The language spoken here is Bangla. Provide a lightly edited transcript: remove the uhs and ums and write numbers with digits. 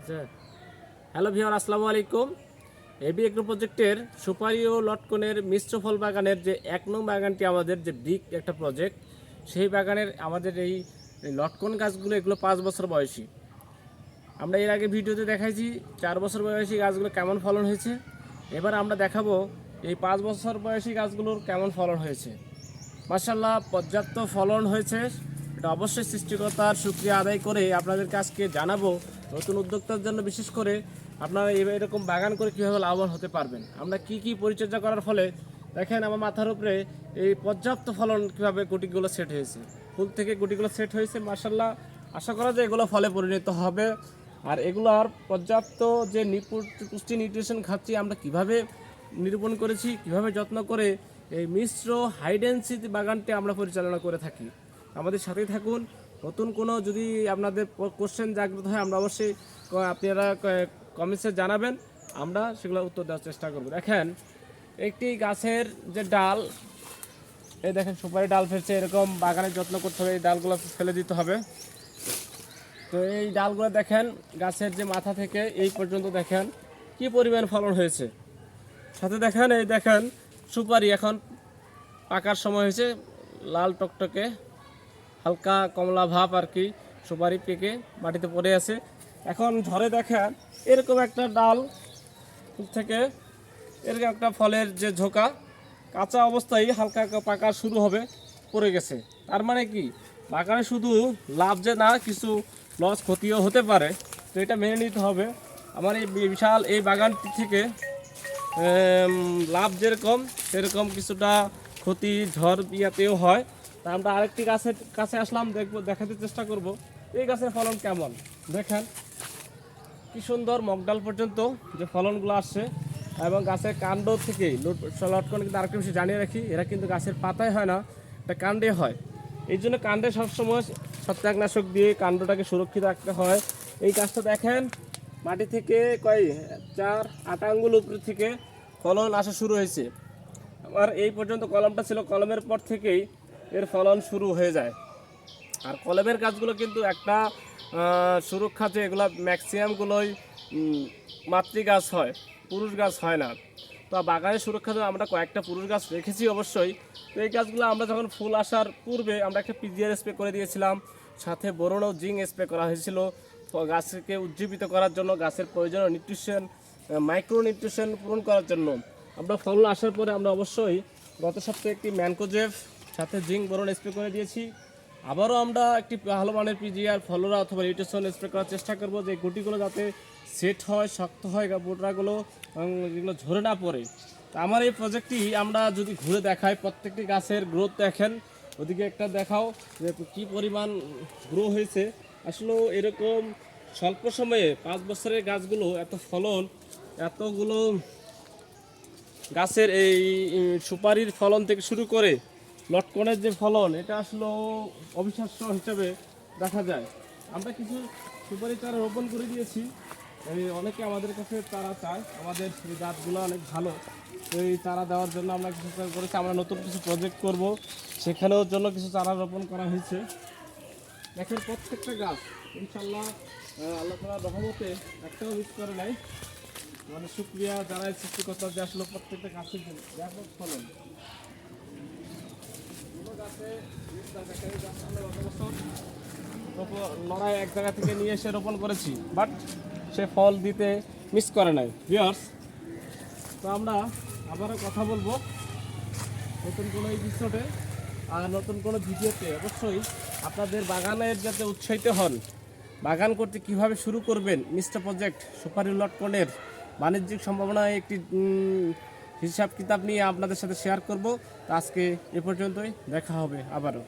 আচ্ছা, হ্যালো ভিউয়ার, আসসালামু আলাইকুম। এবি এগ্রো প্রজেক্টের সুপারি ও লটকনের মিশ্র ফল বাগানের যে 1 নং বাগানটি আমাদের যে বিগ একটা প্রজেক্ট, সেই বাগানের আমাদের এই লটকন গাছগুলো এগুলো 5 বছর বয়সী। আমরা এর আগে ভিডিওতে দেখাইছি 4 বছর বয়সী গাছগুলো কেমন ফলন হয়েছে। এবার আমরা দেখাবো এই 5 বছর বয়সী গাছগুলোর কেমন ফলন হয়েছে। মাশাআল্লাহ, পর্যাপ্ত ফলন হয়েছে। এটা অবশ্যই সৃষ্টিকর্তার শুকরিয়া আদায় করে আপনাদের কাছকে জানাবো, নতুন উদ্যোক্তার জন্য বিশেষ করে আপনারা এরকম বাগান করে কীভাবে লাভবান হতে পারবেন। আমরা কি পরিচর্যা করার ফলে দেখেন আমার মাথার উপরে এই পর্যাপ্ত ফলন কীভাবে গুটিগুলো সেট হয়েছে, ফুল থেকে গুটিগুলো সেট হয়েছে। মাশাআল্লাহ, আশা করা যায় এগুলো ফলে পরিণত হবে। আর এগুলোর পর্যাপ্ত যে পুষ্টি নিউট্রিশন খাচ্ছি আমরা কিভাবে নিরূপণ করেছি, কিভাবে যত্ন করে এই মিশ্র হাইডেন্সিটি বাগানটি আমরা পরিচালনা করে থাকি। আমাদের সাথেই থাকুন। নতুন কোনো যদি আপনাদের কোশ্চেন জাগ্রত হয় আমরা অবশ্যই আপনারা কমেন্টসে জানাবেন, আমরা সেগুলো উত্তর দেওয়ার চেষ্টা করব। দেখেন একটি গাছের যে ডাল, এই দেখেন সুপারি ডাল ফেলছে, এরকম বাগানের যত্ন করতে হবে, এই ডালগুলো ফেলে দিতে হবে। তো এই ডালগুলো দেখেন গাছের যে মাথা থেকে এই পর্যন্ত দেখেন কি পরিমাণ ফলন হয়েছে। সাথে দেখেন এই দেখেন সুপারি এখন পাকার সময় হয়েছে, লাল টকটকে হালকা কমলা ভাব আর কি, সুপারি পেকে মাটিতে পড়ে আছে। এখন ঝড়ে দেখেন এরকম একটা ডাল থেকে এরকম একটা ফলের যে ঝোঁকা কাঁচা অবস্থায় হালকা পাকা শুরু হবে, পড়ে গেছে। তার মানে কি বাগানে শুধু লাভ যে না, কিছু লস ক্ষতিও হতে পারে। তো এটা মেনে নিতে হবে। আমার এই বিশাল এই বাগানটি থেকে লাভ যেরকম সেরকম কিছুটা ক্ষতি ঝড় ইয়াতেও হয়। তা আমরা আরেকটি গাছের কাছে আসলাম, দেখাতে চেষ্টা করব এই গাছের ফলন কেমন। দেখেন কি সুন্দর মগডাল পর্যন্ত যে ফলনগুলো আসছে, এবং গাছের কাণ্ড থেকে লটকন কিন্তু আরেকটা বিষয় জানিয়ে রাখি, এরা কিন্তু গাছের পাতায় হয় না, এটা কাণ্ডে হয়। এই জন্য কাণ্ডে সবসময় ছত্রাকনাশক দিয়ে কাণ্ডটাকে সুরক্ষিত রাখতে হয়। এই গাছটা দেখেন মাটি থেকে 4-8 আঙ্গুল উপর থেকে ফলন আসা শুরু হয়েছে। আর এই পর্যন্ত কলমটা ছিল, কলমের পর থেকেই এর ফলন শুরু হয়ে যায়। আর কলমের গাছগুলো কিন্তু একটা সুরক্ষা, যে এগুলো ম্যাক্সিমামগুলোই মাতৃ গাছ হয়, পুরুষ গাছ হয় না। তো বাগানের সুরক্ষা আমরা কয়েকটা পুরুষ গাছ রেখেছি অবশ্যই। তো এই গাছগুলো আমরা যখন ফুল আসার পূর্বে আমরা একটা পিজিআর স্প্রে করে দিয়েছিলাম, সাথে বোরন ও জিঙ্ক স্প্রে করা হয়েছিল গাছকে উজ্জীবিত করার জন্য, গাছের প্রয়োজনীয় নিউট্রিশন মাইক্রো নিউট্রিশন পূরণ করার জন্য। আমরা ফলন আসার পরে আমরা অবশ্যই গত সপ্তাহে একটি ম্যানকোজেব সাথে জিঙ্ক বোরন স্প্রে করে দিয়েছি। আবারও আমরা একটি ভালো মানের পিজিআর ফলোরা অথবা নিউট্রিশন স্প্রে করার চেষ্টা করব, যে গুটিগুলো যাতে সেট হয়, শক্ত হয় বোটরাগুলো, এবং যেগুলো ঝরে না পড়ে। তা আমার এই প্রজেক্টটি আমরা যদি ঘুরে দেখাই, প্রত্যেকটি গাছের গ্রোথ দেখেন, ওদিকে একটা দেখাও যে কী পরিমাণ গ্রো হয়েছে। আসলে এরকম স্বল্প সময়ে 5 বছরের গাছগুলো এত ফলন, এতগুলো গাছের এই সুপারির ফলন থেকে শুরু করে লটকনের যে ফলন, এটা আসলে অবিশ্বাস্য হিসেবে দেখা যায়। আমরা কিছু সুপারি চারা রোপণ করে দিয়েছি, অনেকে আমাদের কাছে চারা চায়, আমাদের এই গাছগুলো অনেক ভালো। তো এই চারা দেওয়ার জন্য আমরা কিছু করেছি, আমরা নতুন কিছু প্রজেক্ট করব, সেখানেও জন্য কিছু চারা রোপণ করা হয়েছে। দেখেন প্রত্যেকটা গাছ ইনশাল্লাহ আল্লাহ তাআলার রহমতে একটাও মিস করে নাই। মানে শুকরিয়া জানাই সৃষ্টিকর্তা যে আসলে প্রত্যেকটা গাছের ব্যাপক ফলন। লড়াই এক জায়গা থেকে নিয়ে এসে রোপণ করেছি, বাট সে ফল দিতে মিস করে নাই ভিউয়ার্স। তো আমরা আবারও কথা বলবো নতুন কোনো এপিসোডে আর নতুন কোনো ভিডিওতে। অবশ্যই আপনাদের বাগানের যাতে উৎসাহিত হন, বাগান করতে কিভাবে শুরু করবেন, মিস্টার প্রজেক্ট সুপারি লটকনের বাণিজ্যিক সম্ভাবনায় একটি হিসাব কিতাব নিয়ে আপনাদের সাথে শেয়ার করব। আজকে এ পর্যন্তই, দেখা হবে আবারও।